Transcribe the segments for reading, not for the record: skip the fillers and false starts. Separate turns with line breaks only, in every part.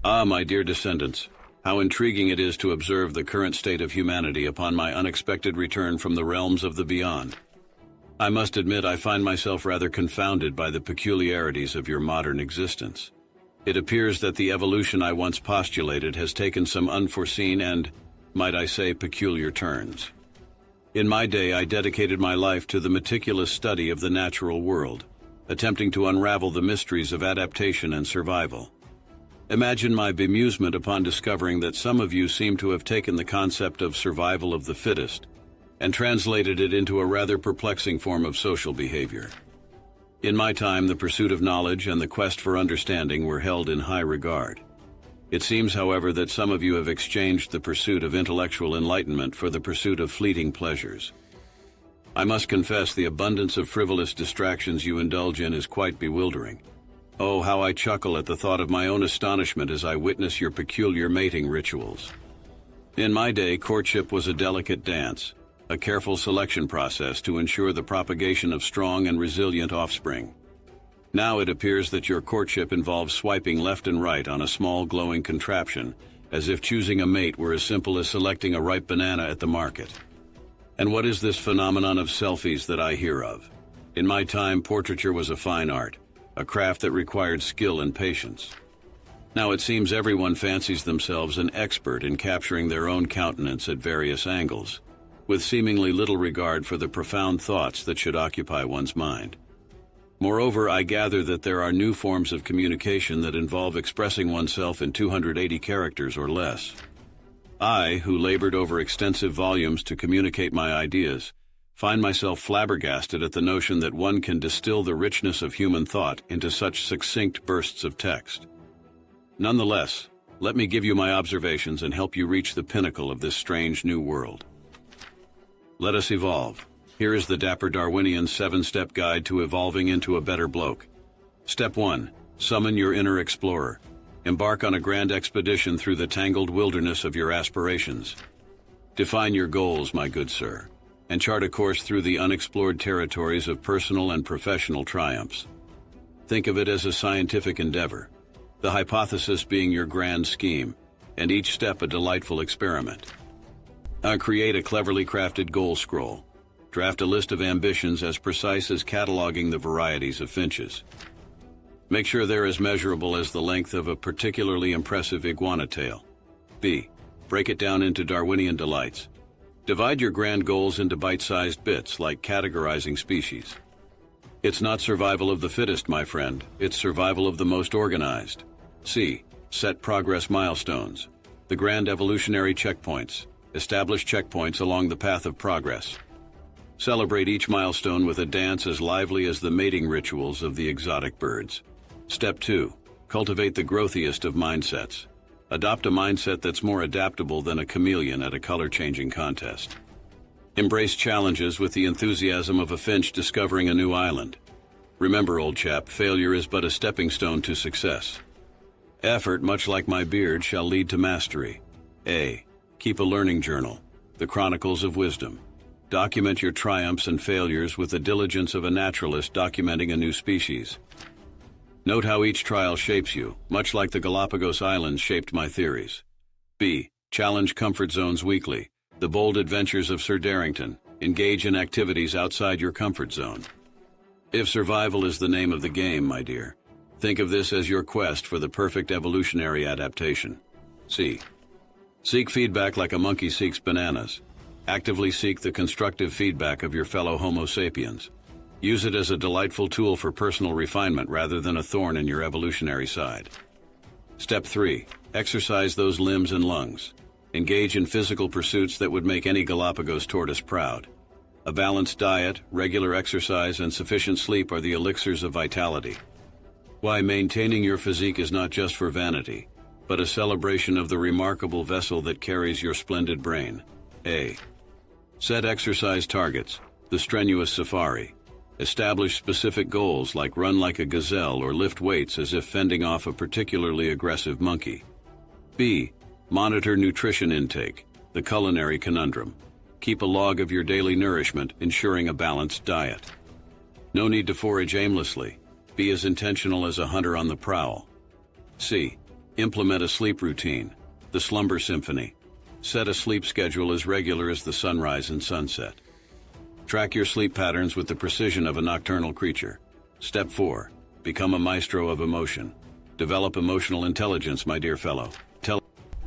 Ah, my dear descendants, how intriguing it is to observe the current state of humanity upon my unexpected return from the realms of the beyond. I must admit I find myself rather confounded by the peculiarities of your modern existence. It appears that the evolution I once postulated has taken some unforeseen and, might I say, peculiar turns. In my day, I dedicated my life to the meticulous study of the natural world, attempting to unravel the mysteries of adaptation and survival. Imagine my bemusement upon discovering that some of you seem to have taken the concept of survival of the fittest and translated it into a rather perplexing form of social behavior. In my time, the pursuit of knowledge and the quest for understanding were held in high regard. It seems, however, that some of you have exchanged the pursuit of intellectual enlightenment for the pursuit of fleeting pleasures. I must confess the abundance of frivolous distractions you indulge in is quite bewildering. Oh, how I chuckle at the thought of my own astonishment as I witness your peculiar mating rituals. In my day, courtship was a delicate dance, a careful selection process to ensure the propagation of strong and resilient offspring. Now it appears that your courtship involves swiping left and right on a small glowing contraption, as if choosing a mate were as simple as selecting a ripe banana at the market. And what is this phenomenon of selfies that I hear of? In my time, portraiture was a fine art, a craft that required skill and patience. Now it seems everyone fancies themselves an expert in capturing their own countenance at various angles, with seemingly little regard for the profound thoughts that should occupy one's mind. Moreover, I gather that there are new forms of communication that involve expressing oneself in 280 characters or less. I, who labored over extensive volumes to communicate my ideas, find myself flabbergasted at the notion that one can distill the richness of human thought into such succinct bursts of text. Nonetheless, let me give you my observations and help you reach the pinnacle of this strange new world. Let us evolve. Here is the dapper Darwinian 7-step guide to evolving into a better bloke. Step 1. Summon your inner explorer. Embark on a grand expedition through the tangled wilderness of your aspirations. Define your goals, my good sir, and chart a course through the unexplored territories of personal and professional triumphs. Think of it as a scientific endeavor, the hypothesis being your grand scheme, and each step a delightful experiment. Create a cleverly crafted goal scroll. Draft a list of ambitions as precise as cataloging the varieties of finches. Make sure they're as measurable as the length of a particularly impressive iguana tail. B. Break it down into Darwinian delights. Divide your grand goals into bite-sized bits, like categorizing species. It's not survival of the fittest, my friend. It's survival of the most organized. C. Set progress milestones. The grand evolutionary checkpoints. Establish checkpoints along the path of progress. Celebrate each milestone with a dance as lively as the mating rituals of the exotic birds. Step 2. Cultivate the growthiest of mindsets. Adopt a mindset that's more adaptable than a chameleon at a color-changing contest. Embrace challenges with the enthusiasm of a finch discovering a new island. Remember, old chap, failure is but a stepping stone to success. Effort, much like my beard, shall lead to mastery. A. Keep a learning journal, the chronicles of wisdom. Document your triumphs and failures with the diligence of a naturalist documenting a new species. Note how each trial shapes you, much like the Galapagos Islands shaped my theories. B. Challenge comfort zones weekly, the bold adventures of Sir Darrington. Engage in activities outside your comfort zone. If survival is the name of the game, my dear, think of this as your quest for the perfect evolutionary adaptation. C. Seek feedback like a monkey seeks bananas. Actively seek the constructive feedback of your fellow Homo sapiens. Use it as a delightful tool for personal refinement rather than a thorn in your evolutionary side. Step 3. Exercise those limbs and lungs. Engage in physical pursuits that would make any Galapagos tortoise proud. A balanced diet, regular exercise, and sufficient sleep are the elixirs of vitality. Why, maintaining your physique is not just for vanity, but a celebration of the remarkable vessel that carries your splendid brain. A. Set exercise targets, the strenuous safari. Establish specific goals like run like a gazelle or lift weights as if fending off a particularly aggressive monkey. B. Monitor nutrition intake, the culinary conundrum. Keep a log of your daily nourishment, ensuring a balanced diet. No need to forage aimlessly. Be as intentional as a hunter on the prowl. C. Implement a sleep routine, the slumber symphony. Set a sleep schedule as regular as the sunrise and sunset. Track your sleep patterns with the precision of a nocturnal creature. Step 4. Become a maestro of emotion. Develop emotional intelligence, my dear fellow.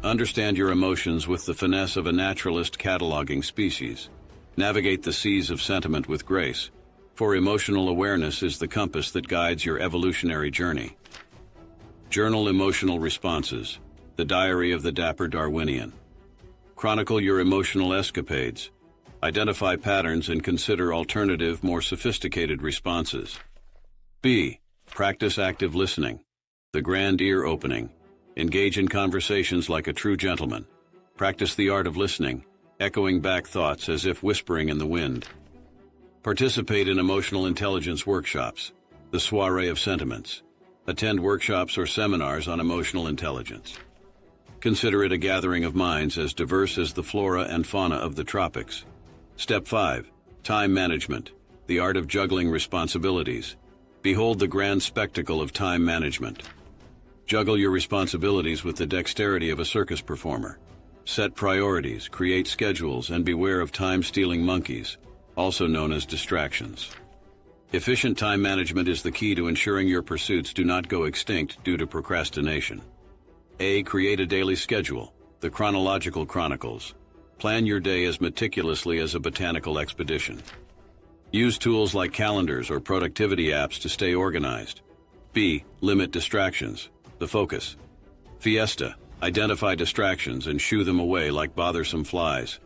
Understand your emotions with the finesse of a naturalist cataloging species. Navigate the seas of sentiment with grace, for emotional awareness is the compass that guides your evolutionary journey. Journal emotional responses, the diary of the dapper Darwinian. Chronicle your emotional escapades. Identify patterns and consider alternative, more sophisticated responses. B. Practice active listening, the grand ear opening. Engage in conversations like a true gentleman. Practice the art of listening, echoing back thoughts as if whispering in the wind. Participate in emotional intelligence workshops, the soiree of sentiments. Attend workshops or seminars on emotional intelligence. Consider it a gathering of minds as diverse as the flora and fauna of the tropics. Step 5. Time management, the art of juggling responsibilities. Behold the grand spectacle of time management. Juggle your responsibilities with the dexterity of a circus performer. Set priorities, create schedules, and beware of time-stealing monkeys, also known as distractions. Efficient time management is the key to ensuring your pursuits do not go extinct due to procrastination. A. Create a daily schedule, the chronological chronicles. Plan your day as meticulously as a botanical expedition. Use tools like calendars or productivity apps to stay organized. B. Limit distractions, the focus. Fiesta. Identify distractions and shoo them away like bothersome flies.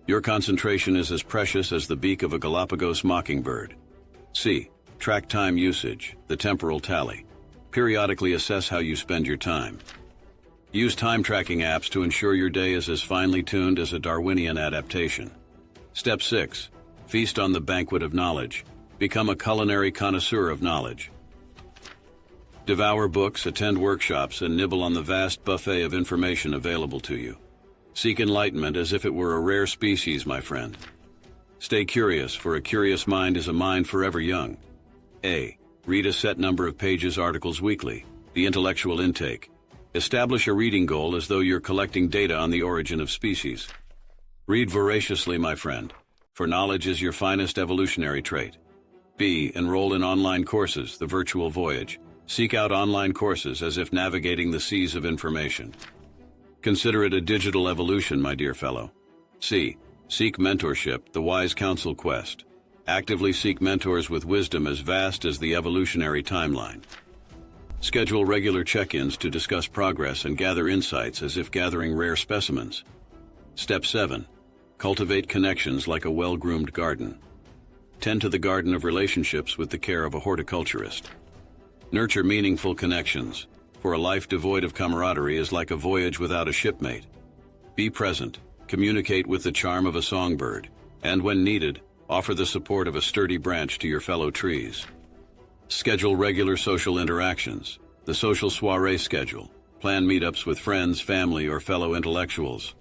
Your concentration is as precious as the beak of a Galapagos mockingbird. C. Track time usage, the temporal tally. Periodically assess how you spend your time. Use time tracking apps to ensure your day is as finely tuned as a Darwinian adaptation. Step 6. Feast on the banquet of knowledge. Become a culinary connoisseur of knowledge. Devour books, attend workshops, and nibble on the vast buffet of information available to you. Seek enlightenment as if it were a rare species, my friend. Stay curious, for a curious mind is a mind forever young. A. Read a set number of pages articles weekly, the intellectual intake. Establish a reading goal as though you're collecting data on the origin of species. Read voraciously, my friend, for knowledge is your finest evolutionary trait. B. Enroll in online courses, the virtual voyage. Seek out online courses as if navigating the seas of information. Consider it a digital evolution, my dear fellow. C. Seek mentorship, the wise counsel quest. Actively seek mentors with wisdom as vast as the evolutionary timeline. Schedule regular check-ins to discuss progress and gather insights as if gathering rare specimens. Step 7. Cultivate connections like a well-groomed garden. Tend to the garden of relationships with the care of a horticulturist. Nurture meaningful connections, for a life devoid of camaraderie is like a voyage without a shipmate. Be present, communicate with the charm of a songbird, and when needed, offer the support of a sturdy branch to your fellow trees. Schedule regular social interactions, the social soiree schedule. Plan meetups with friends, family, or fellow intellectuals.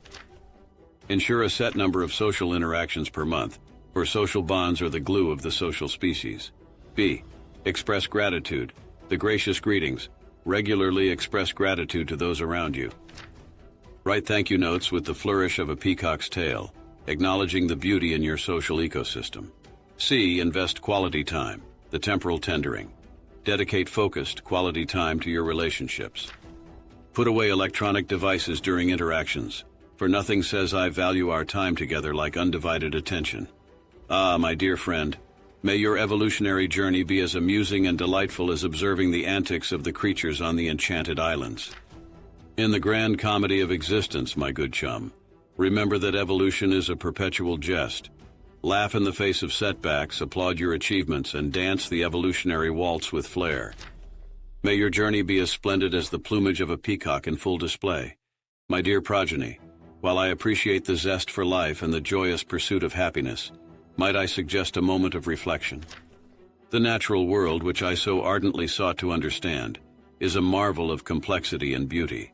Ensure a set number of social interactions per month, for social bonds are the glue of the social species. B. Express gratitude, the gracious greetings. Regularly express gratitude to those around you. Write thank you notes with the flourish of a peacock's tail, acknowledging the beauty in your social ecosystem. C. Invest quality time, the temporal tendering. Dedicate focused, quality time to your relationships. Put away electronic devices during interactions, for nothing says I value our time together like undivided attention. Ah, my dear friend, may your evolutionary journey be as amusing and delightful as observing the antics of the creatures on the enchanted islands. In the grand comedy of existence, my good chum, remember that evolution is a perpetual jest. Laugh in the face of setbacks, applaud your achievements, and dance the evolutionary waltz with flair. May your journey be as splendid as the plumage of a peacock in full display. My dear progeny, while I appreciate the zest for life and the joyous pursuit of happiness, might I suggest a moment of reflection? The natural world, which I so ardently sought to understand, is a marvel of complexity and beauty.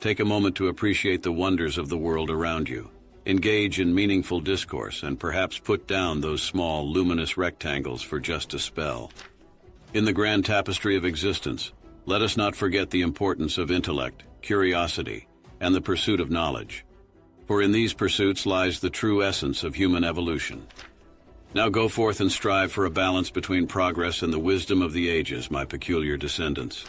Take a moment to appreciate the wonders of the world around you. Engage in meaningful discourse and perhaps put down those small, luminous rectangles for just a spell. In the grand tapestry of existence, Let us not forget the importance of intellect, curiosity, and the pursuit of knowledge. For in these pursuits lies the true essence of human evolution. Now go forth and strive for a balance between progress and the wisdom of the ages, my peculiar descendants.